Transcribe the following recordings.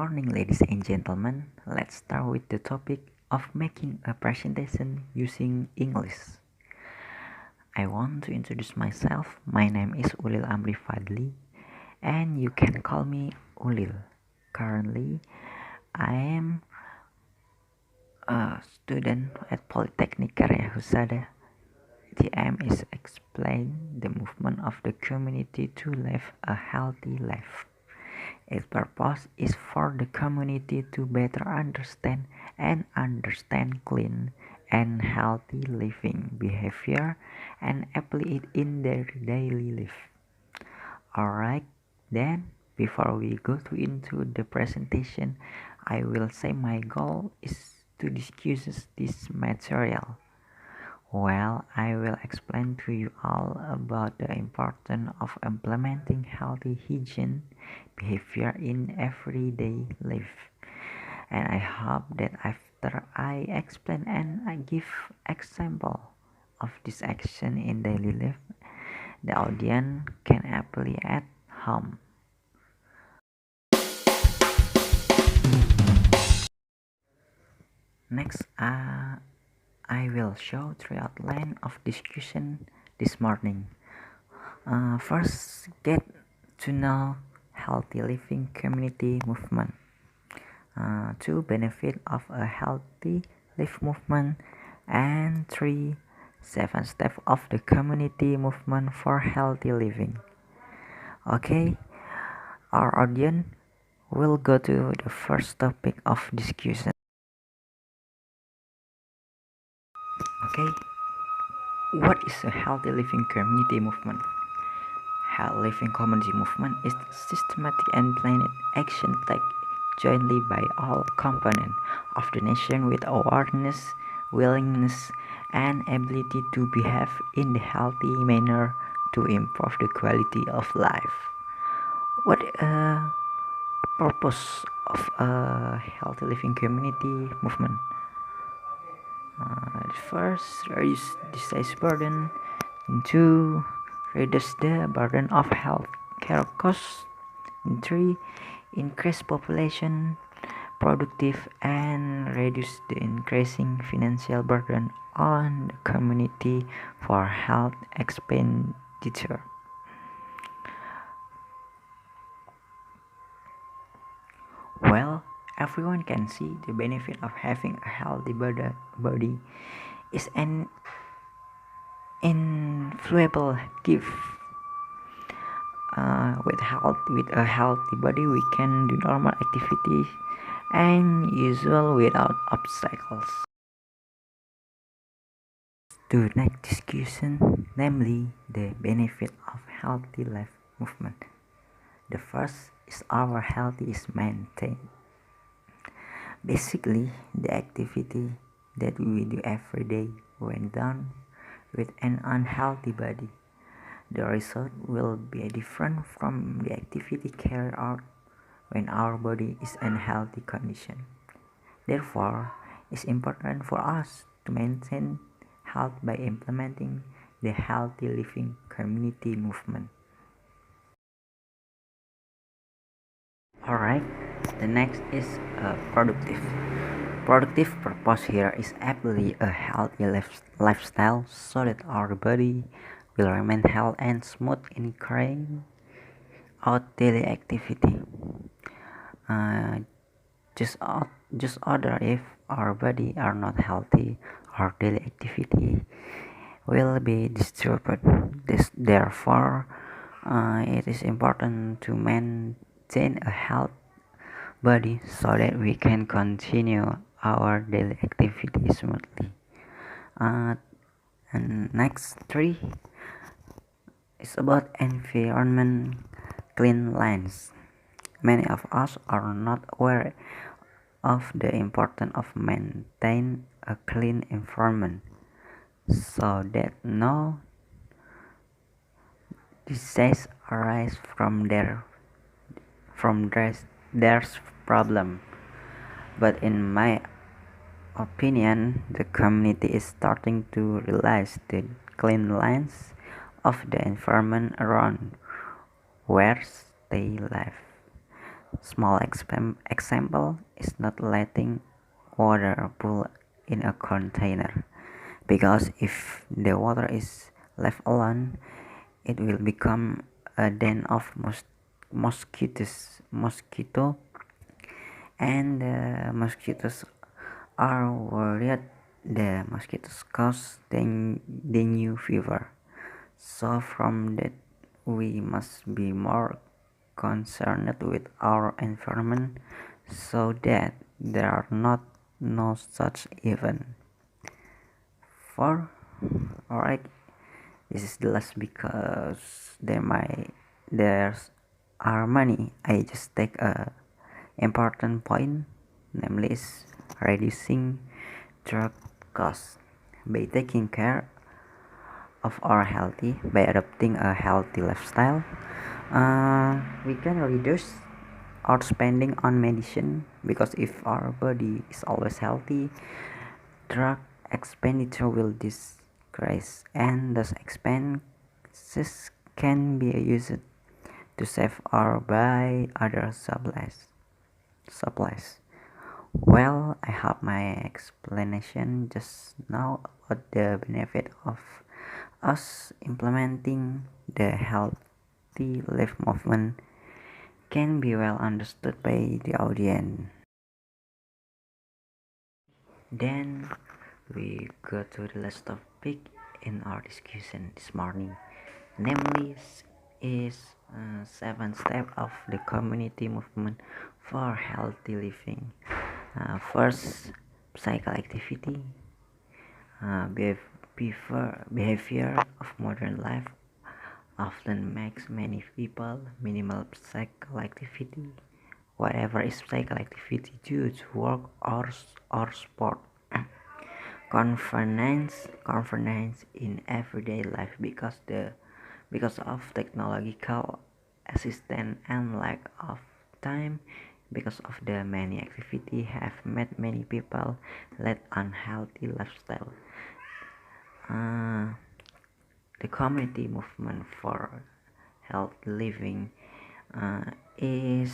morning, ladies and gentlemen. Let's start with the topic of making a presentation using English. I want to introduce myself. My name is Ulil Amri Fadli, and you can call me Ulil. Currently, I am a student at Polytechnic Karya Husada. The aim is explain the movement of the community to live a healthy life. Its purpose is for the community to better understand and understand clean and healthy living behavior and apply it in their daily life. Alright, then before we go into the presentation, I will say my goal is to discuss this material. Well, I will explain to you all about the importance of implementing healthy hygiene behavior in everyday life. And I hope that after I explain and I give example of this action in daily life, the audience can apply at home. Next, I will show three outlines of discussion this morning. First, get to know healthy living community movement. Two, benefit of a healthy life movement, and three, 7 steps of the community movement for healthy living. Okay, our audience will go to the first topic of discussion. Okay, what is a healthy living community movement? Healthy living community movement is systematic and planned action taken jointly by all components of the nation with awareness, willingness, and ability to behave in a healthy manner to improve the quality of life. What a purpose of a healthy living community movement? First, reduce disease burden. Two, reduce the burden of health care costs. Three, increase population productive and reduce the increasing financial burden on the community for health expenditure. Well, everyone can see the benefit of having a healthy body is an invaluable gift. With a healthy body, we can do normal activities and usual without obstacles. To next discussion, namely the benefit of healthy life movement. The first is our health is maintained. Basically, the activity that we do every day when done with an unhealthy body, the result will be different from the activity carried out when our body is in healthy condition. Therefore, it's important for us to maintain health by implementing the healthy living community movement. Alright, the next is productive. Productive purpose here is actually a healthy lifestyle so that our body will remain healthy and smooth in carrying out daily activity. Just other if our body are not healthy, our daily activity will be disturbed. Therefore, it is important to maintain a healthy body so that we can continue our daily activity smoothly. And next three is about environment cleanliness. Many of us are not aware of the importance of maintain a clean environment so that no disease arise from their problem. But in my opinion, the community is starting to realize the cleanliness of the environment around where they live. Small example is not letting water pool in a container, because if the water is left alone, it will become a den of mosquito, and the mosquitoes are worried the mosquitoes cause dengue fever. So from that, we must be more concerned with our environment so that there are not no such event. For alright, this is the last because there's are many. I just take a important point, namely is reducing drug costs. By taking care of our healthy, by adopting a healthy lifestyle, we can reduce our spending on medicine, because if our body is always healthy, drug expenditure will decrease, and those expenses can be used to save or buy other supplies. Well, I have my explanation just now about the benefit of us implementing the healthy life movement can be well understood by the audience. Then we go to the last topic in our discussion this morning, namely is 7 steps of the community movement for healthy living. First, physical activity. Behavior of modern life often makes many people minimal physical activity, whatever is physical activity due to work or sport. Confidence in everyday life, because of technological assistance and lack of time, because of the many activity have made many people lead unhealthy lifestyle. The community movement for healthy living is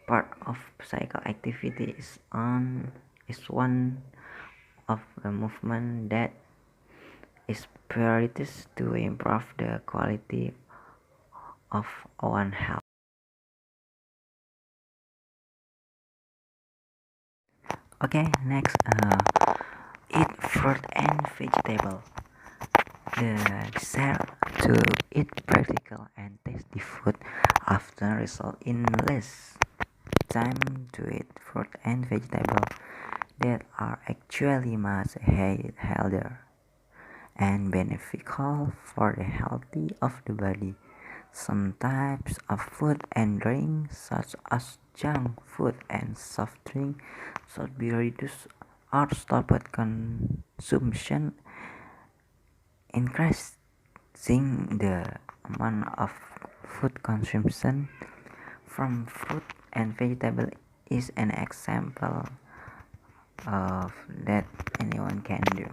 part of physical activity is one of the movement that is priorities to improve the quality of our health. Okay, next, eat fruit and vegetable. The desire to eat practical and tasty food often result in less time to eat fruit and vegetable that are actually much healthier and beneficial for the health of the body. Some types of food and drink, such as junk food and soft drink, should be reduced or stopped consumption. Increasing the amount of food consumption from fruit and vegetable is an example of that anyone can do.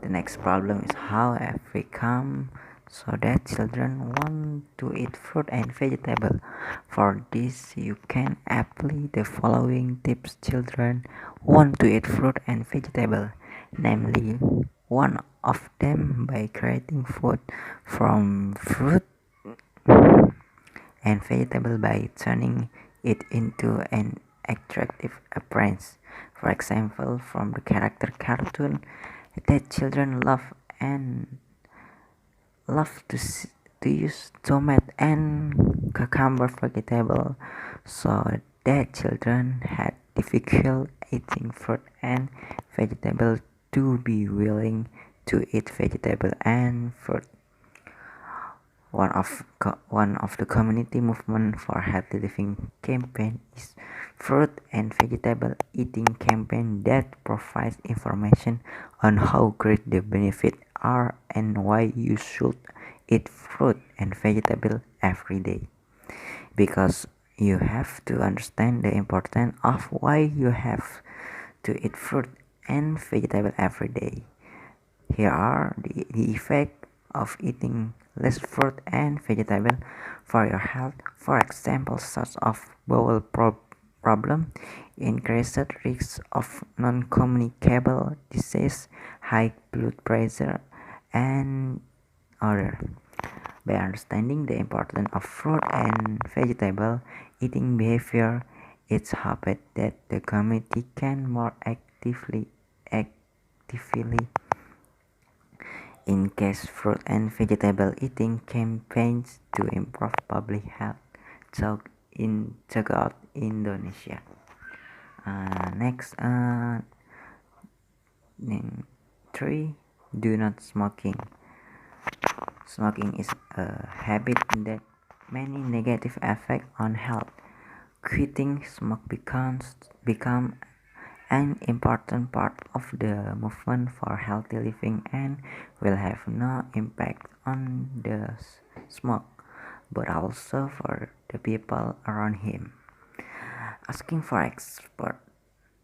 The next problem is how have we come so that children want to eat fruit and vegetable. For this, you can apply the following tips. Children want to eat fruit and vegetable, namely one of them by creating food from fruit and vegetable by turning it into an attractive appearance. For example, from the character cartoon that children and love to use tomato and cucumber vegetable, so that children had difficult eating fruit and vegetable to be willing to eat vegetable and fruit. One of the community movement for healthy living campaign is fruit and vegetable eating campaign that provides information on how great the benefits are and why you should eat fruit and vegetable every day. Because you have to understand the importance of why you have to eat fruit and vegetable every day. Here are the effects of eating less fruit and vegetable for your health. For example, such of bowel problem, increased risks of non-communicable disease, high blood pressure, and other. By understanding the importance of fruit and vegetable eating behavior, it's hoped that the community can more actively engage fruit and vegetable eating campaigns to improve public health throughout Indonesia. Next, 3. Do not smoking. Smoking is a habit that many negative effects on health. Quitting smoke become an important part of the movement for healthy living and will have no impact on the smoke, but also for the people around him. Asking for expert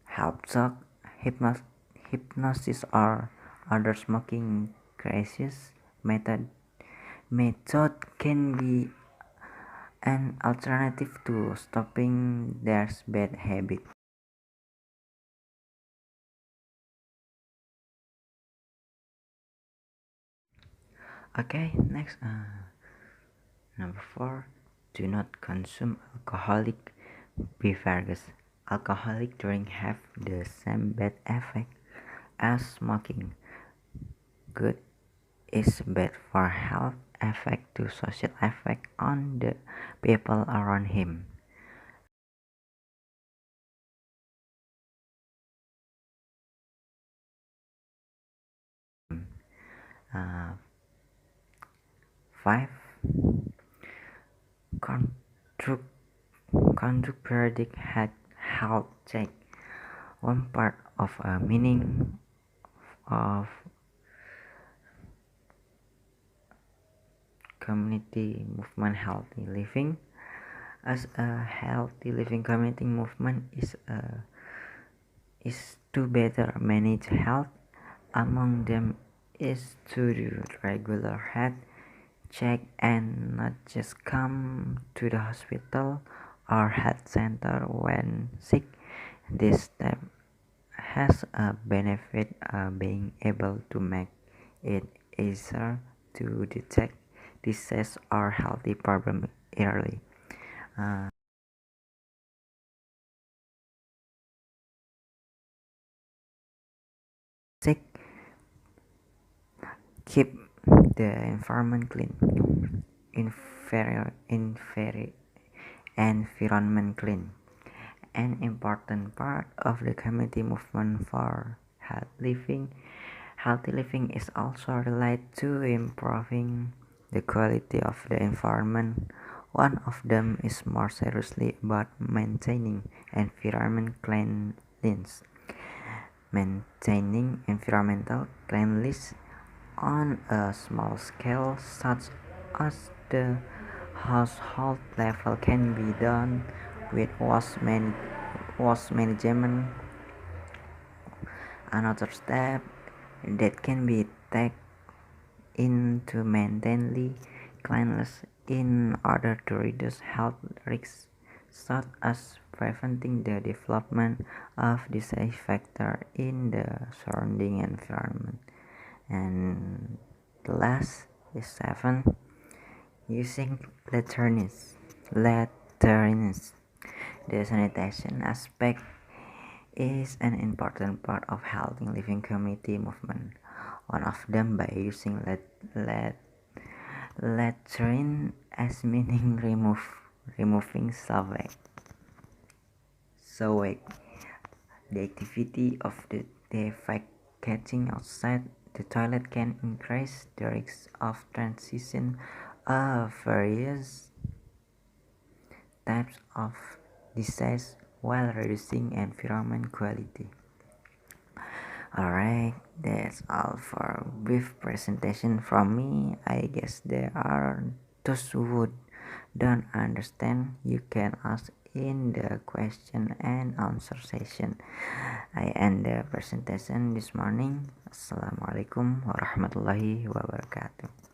help, talk, hypnosis, or other smoking crisis method can be an alternative to stopping their bad habit. Okay, next, number 4. Do not consume alcoholic beverages. Alcoholic drinks have the same bad effect as smoking. Good is bad for health effect to social effect on the people around him. Uh, 5. Conduct periodic health check. One part of a meaning of community movement healthy living. As a healthy living community movement is to better manage health. Among them is to do regular health check and not just come to the hospital or health center when sick. This step has a benefit being able to make it easier to detect disease or healthy problem early. Uh, Sick, keep the environment clean. Environment clean. An important part of the community movement for healthy living is also related to improving the quality of the environment. One of them is more seriously about maintaining environment cleanliness. Maintaining environmental cleanliness on a small scale, such as the household level, can be done with waste management. Another step that can be taken into maintaining cleanliness in order to reduce health risks, such as preventing the development of disease factor in the surrounding environment. And the last is 7. Using latrines. The sanitation aspect is an important part of healthy living community movement. One of them by using latrine as meaning removing sewage. The activity of the defecating outside the toilet can increase the risk of transmission of various types of disease while reducing environment quality. Alright, that's all for brief presentation from me. I guess there are those who don't understand. You can ask in the question and answer session. I end the presentation this morning. Assalamualaikum warahmatullahi wabarakatuh.